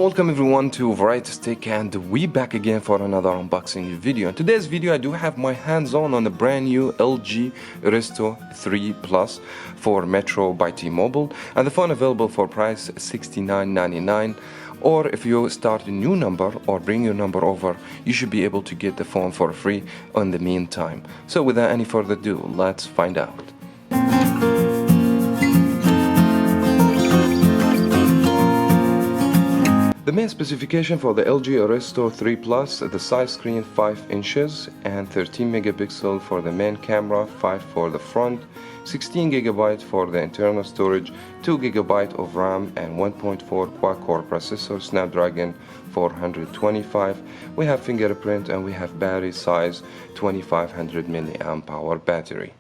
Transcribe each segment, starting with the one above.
Welcome everyone to Variety Stick, and we back again for another unboxing video. In today's video I do have my hands on the brand new LG Aristo 3 Plus for Metro by T-Mobile, and the phone available for price $69.99. or if you start a new number or bring your number over, you should be able to get the phone for free in the meantime. So without any further ado, let's find out. The main specification for the LG Aristo 3 Plus, the size screen 5 inches and 13 megapixel for the main camera, 5 for the front, 16 GB for the internal storage, 2 GB of RAM and 1.4 quad-core processor, Snapdragon 425. We have fingerprint and we have battery size 2500 mAh battery.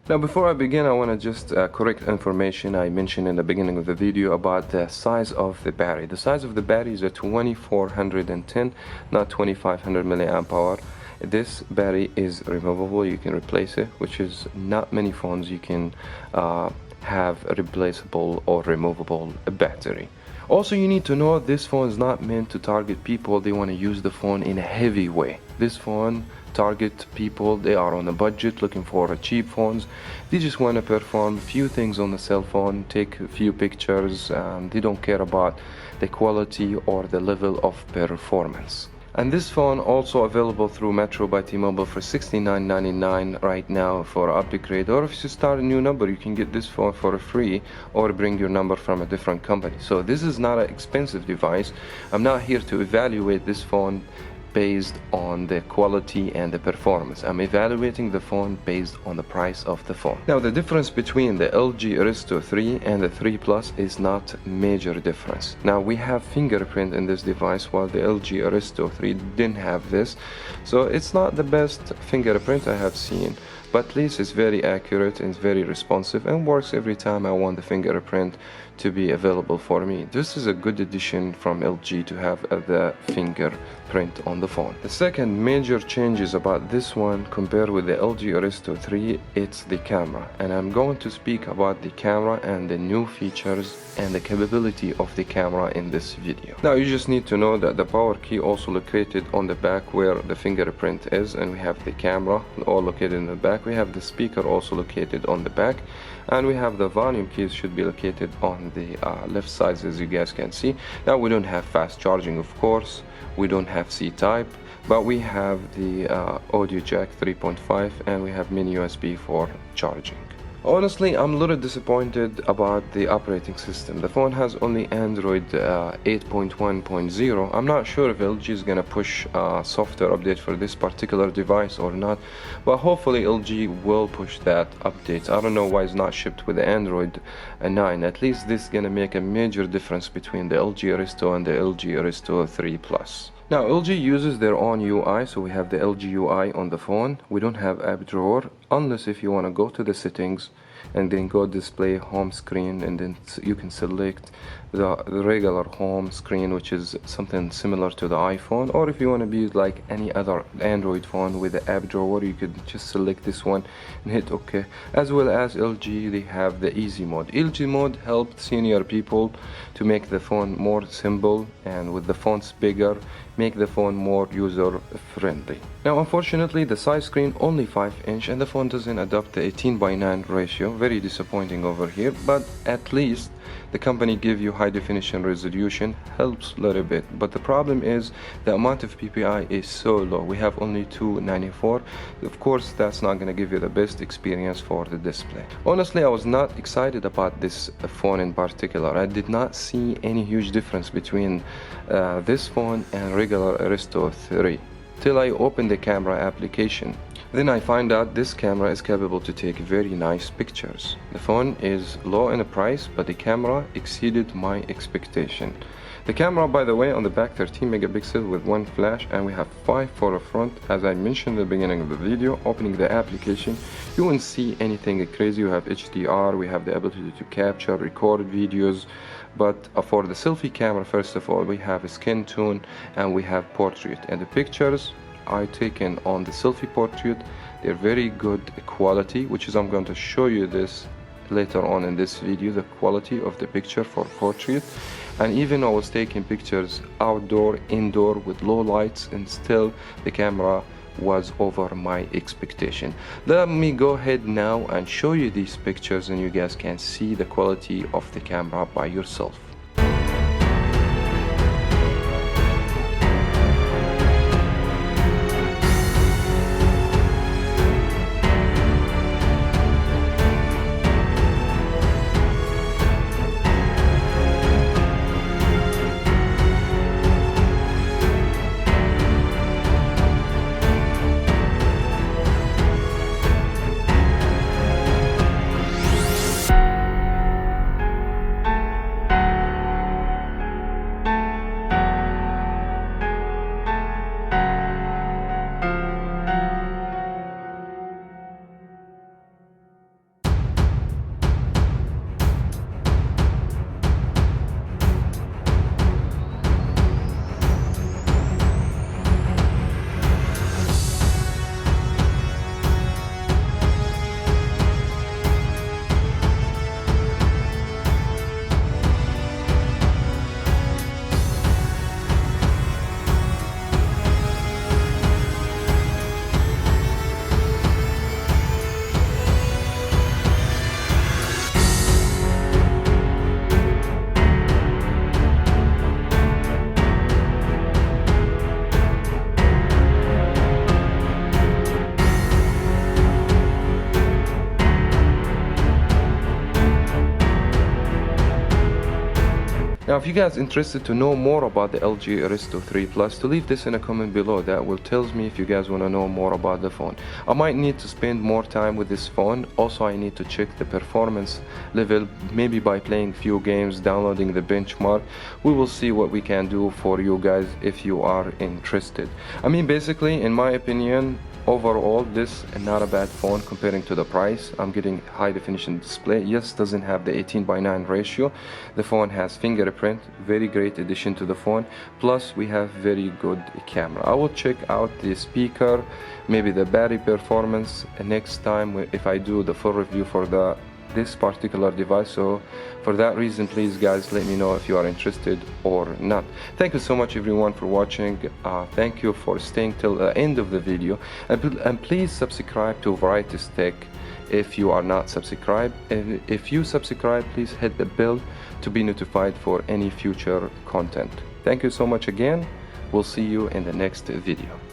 Now before I begin, I want to just correct information I mentioned in the beginning of the video about the size of the battery. The size of the battery is a 2410, not 2500 mAh. This battery is removable, you can replace it, which is not many phones you can have a replaceable or removable battery. Also, you need to know this phone is not meant to target people they want to use the phone in a heavy way. This phone target people, they are on a budget looking for cheap phones. They just want to perform a few things on the cell phone, take a few pictures, and they don't care about the quality or the level of performance. And this phone also available through Metro by T-Mobile for $69.99 right now for upgrade, or if you start a new number you can get this phone for free or bring your number from a different company. So this is not an expensive device. I'm not here to evaluate this phone based on the quality and the performance. I'm evaluating the phone based on the price of the phone. Now the difference between the LG Aristo 3 and the 3 Plus is not major difference. Now we have fingerprint in this device while the LG Aristo 3 didn't have this, so it's not the best fingerprint I have seen, but at least it's very accurate and it's very responsive and works every time I want the fingerprint to be available for me. This is a good addition from LG to have the fingerprint on the phone. The second major changes about this one compared with the LG Aristo 3, it's the camera, and I'm going to speak about the camera and the new features and the capability of the camera in this video. Now you just need to know that the power key also located on the back where the fingerprint is, and we have the camera all located in the back. We have the speaker also located on the back, and we have the volume keys should be located on the left side, as you guys can see. Now we don't have fast charging, of course, we don't have C-type, but we have the audio jack 3.5 and we have mini USB for charging. Honestly, I'm a little disappointed about the operating system. The phone has only Android 8.1.0. I'm not sure if LG is gonna push a software update for this particular device or not, but hopefully LG will push that update. I don't know why it's not shipped with the Android 9. At least this is gonna make a major difference between the LG Aristo and the LG Aristo 3 Plus. Now LG uses their own UI, so we have the LG UI on the phone. We don't have app drawer unless if you want to go to the settings and then go display home screen, and then you can select the regular home screen, which is something similar to the iPhone, or if you want to be like any other Android phone with the app drawer, you could just select this one and hit OK. As well as LG, they have the easy mode. LG mode helped senior people to make the phone more simple, and with the fonts bigger, make the phone more user friendly. Now unfortunately the size screen only 5-inch and the phone doesn't adopt the 18:9 ratio. Very disappointing over here, but at least the company give you high definition resolution, helps a little bit. But the problem is the amount of PPI is so low. We have only 294. Of course that's not going to give you the best experience for the display. Honestly, I was not excited about this phone in particular. I did not see any huge difference between this phone and regular Aristo 3 till I opened the camera application. Then I find out this camera is capable to take very nice pictures. The phone is low in the price, but the camera exceeded my expectation. The camera, by the way, on the back 13 megapixel with 1 flash, and we have 5 for the front. As I mentioned at the beginning of the video, opening the application, you won't see anything crazy. You have HDR, we have the ability to capture, record videos, but for the selfie camera, first of all, we have a skin tone and we have portrait, and the pictures I taken on the selfie portrait, they're very good quality, which is I'm going to show you this later on in this video, the quality of the picture for portrait. And even I was taking pictures outdoor, indoor with low lights, and still the camera was over my expectation. Let me go ahead now and show you these pictures, and you guys can see the quality of the camera by yourself. Now if you guys interested to know more about the LG Aristo 3 Plus, to leave this in a comment below. That will tell me if you guys want to know more about the phone. I might need to spend more time with this phone. Also I need to check the performance level, maybe by playing few games, downloading the benchmark. We will see what we can do for you guys if you are interested. I mean, basically, in my opinion, overall this is not a bad phone comparing to the price. I'm getting high definition display. Yes, doesn't have the 18:9 ratio. The phone has fingerprint, very great addition to the phone. Plus we have very good camera. I will check out the speaker, maybe the battery performance next time if I do the full review for this particular device. So for that reason, please guys, let me know if you are interested or not. Thank you so much everyone for watching. Thank you for staying till the end of the video, and please subscribe to Varieties Tech if you are not subscribed. If you subscribe, please hit the bell to be notified for any future content. Thank you so much again. We'll see you in the next video.